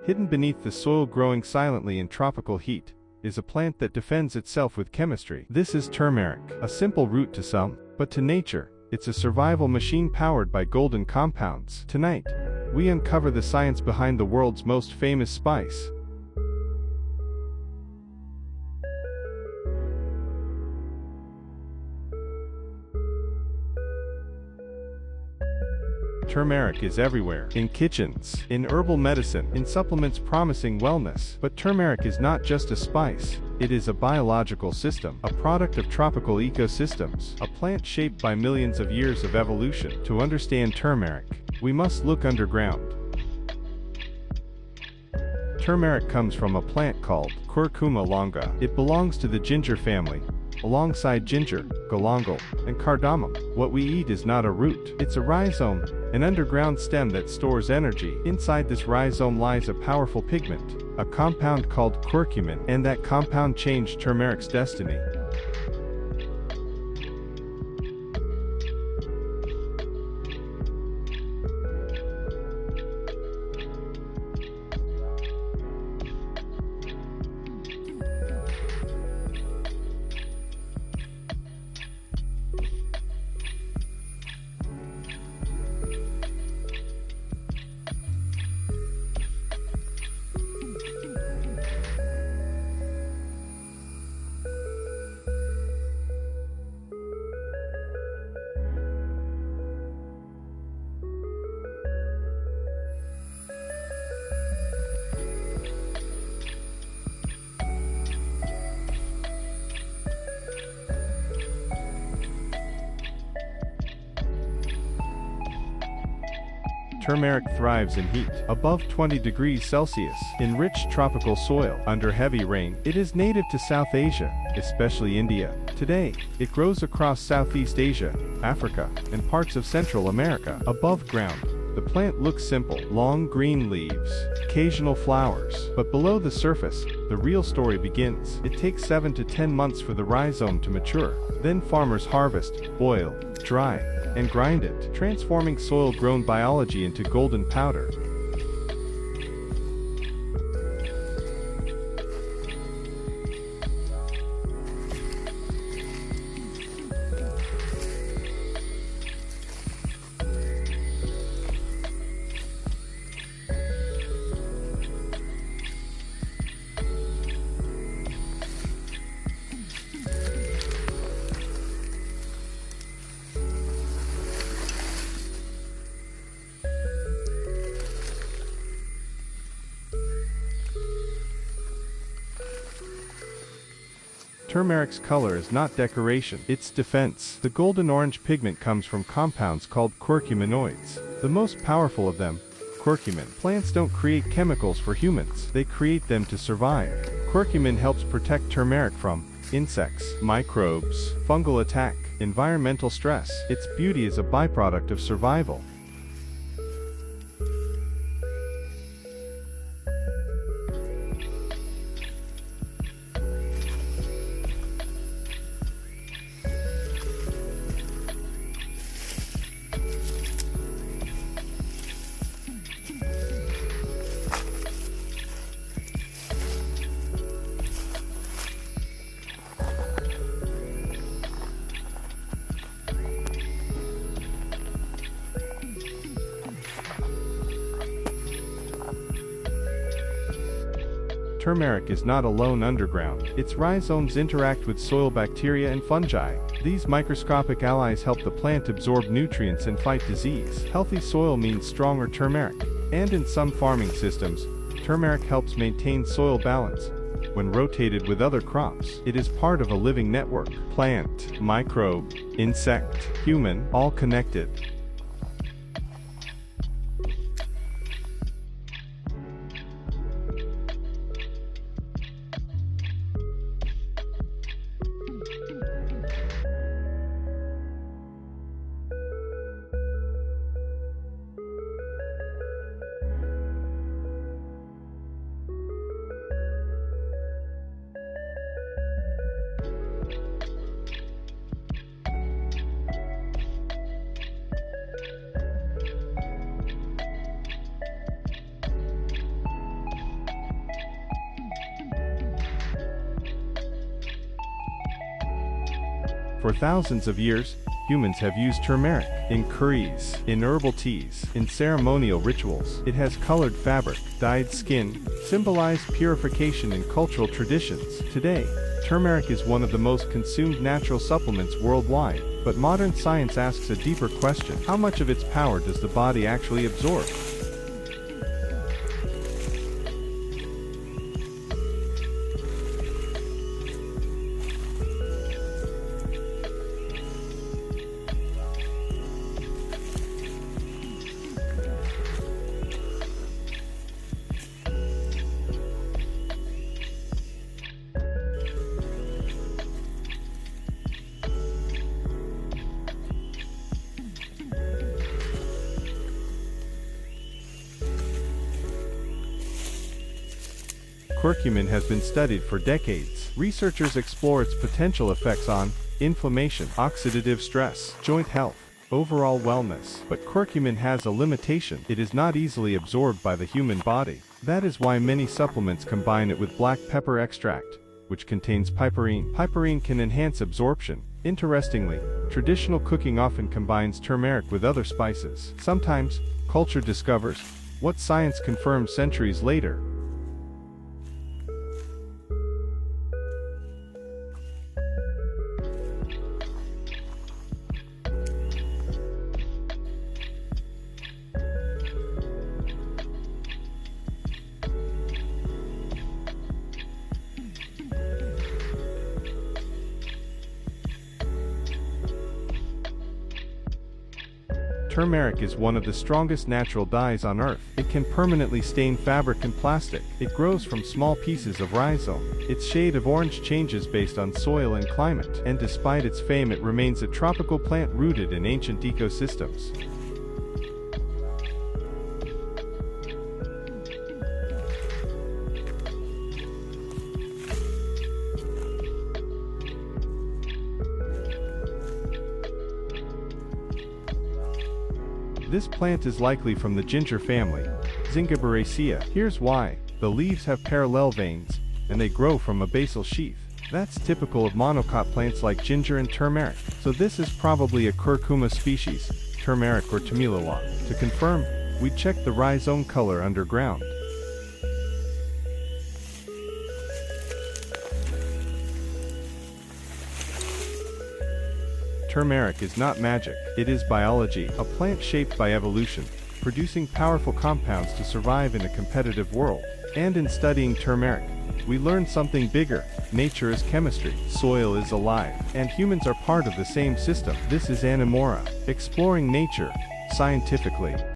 Hidden beneath the soil, growing silently in tropical heat, is a plant that defends itself with chemistry. This is turmeric, a simple root to some, but to nature, it's a survival machine powered by golden compounds. Tonight, we uncover the science behind the world's most famous spice. Turmeric is everywhere, in kitchens, in herbal medicine, in supplements promising wellness. But turmeric is not just a spice, it is a biological system, a product of tropical ecosystems, a plant shaped by millions of years of evolution. To understand turmeric, we must look underground. Turmeric comes from a plant called Curcuma longa. It belongs to the ginger family, alongside ginger, galangal, and cardamom. What we eat is not a root, it's a rhizome, an underground stem that stores energy. Inside this rhizome lies a powerful pigment, a compound called curcumin, and that compound changed turmeric's destiny. Turmeric thrives in heat, above 20 degrees Celsius, in rich tropical soil, under heavy rain. It is native to South Asia, especially India. Today, it grows across Southeast Asia, Africa, and parts of Central America. Above ground, the plant looks simple, long green leaves, occasional flowers. But below the surface, the real story begins. It takes 7 to 10 months for the rhizome to mature. Then farmers harvest, boil, dry, and grind it, transforming soil-grown biology into golden powder. Turmeric's color is not decoration, it's defense. The golden orange pigment comes from compounds called curcuminoids. The most powerful of them, curcumin. Plants don't create chemicals for humans, they create them to survive. Curcumin helps protect turmeric from insects, microbes, fungal attack, environmental stress. Its beauty is a byproduct of survival. Turmeric is not alone underground. Its rhizomes interact with soil bacteria and fungi. These microscopic allies help the plant absorb nutrients and fight disease. Healthy soil means stronger turmeric. And in some farming systems, turmeric helps maintain soil balance. When rotated with other crops, it is part of a living network. Plant, microbe, insect, human, all connected. For thousands of years, humans have used turmeric in curries, in herbal teas, in ceremonial rituals. It has colored fabric, dyed skin, symbolized purification in cultural traditions. Today, turmeric is one of the most consumed natural supplements worldwide, but modern science asks a deeper question: how much of its power does the body actually absorb? Curcumin has been studied for decades. Researchers explore its potential effects on inflammation, oxidative stress, joint health, overall wellness. But curcumin has a limitation: it is not easily absorbed by the human body. That is why many supplements combine it with black pepper extract, which contains piperine. Piperine can enhance absorption. Interestingly, traditional cooking often combines turmeric with other spices. Sometimes, culture discovers what science confirms centuries later. Turmeric is one of the strongest natural dyes on earth. It can permanently stain fabric and plastic. It grows from small pieces of rhizome. Its shade of orange changes based on soil and climate, and despite its fame, it remains a tropical plant rooted in ancient ecosystems. This plant is likely from the ginger family, Zingiberaceae. Here's why. The leaves have parallel veins, and they grow from a basal sheath. That's typical of monocot plants like ginger and turmeric. So this is probably a Curcuma species, turmeric or tamilawa. To confirm, we check the rhizome color underground. Turmeric is not magic, it is biology, a plant shaped by evolution, producing powerful compounds to survive in a competitive world. And in studying turmeric, we learn something bigger: nature is chemistry, soil is alive, and humans are part of the same system. This is Animora, exploring nature, scientifically.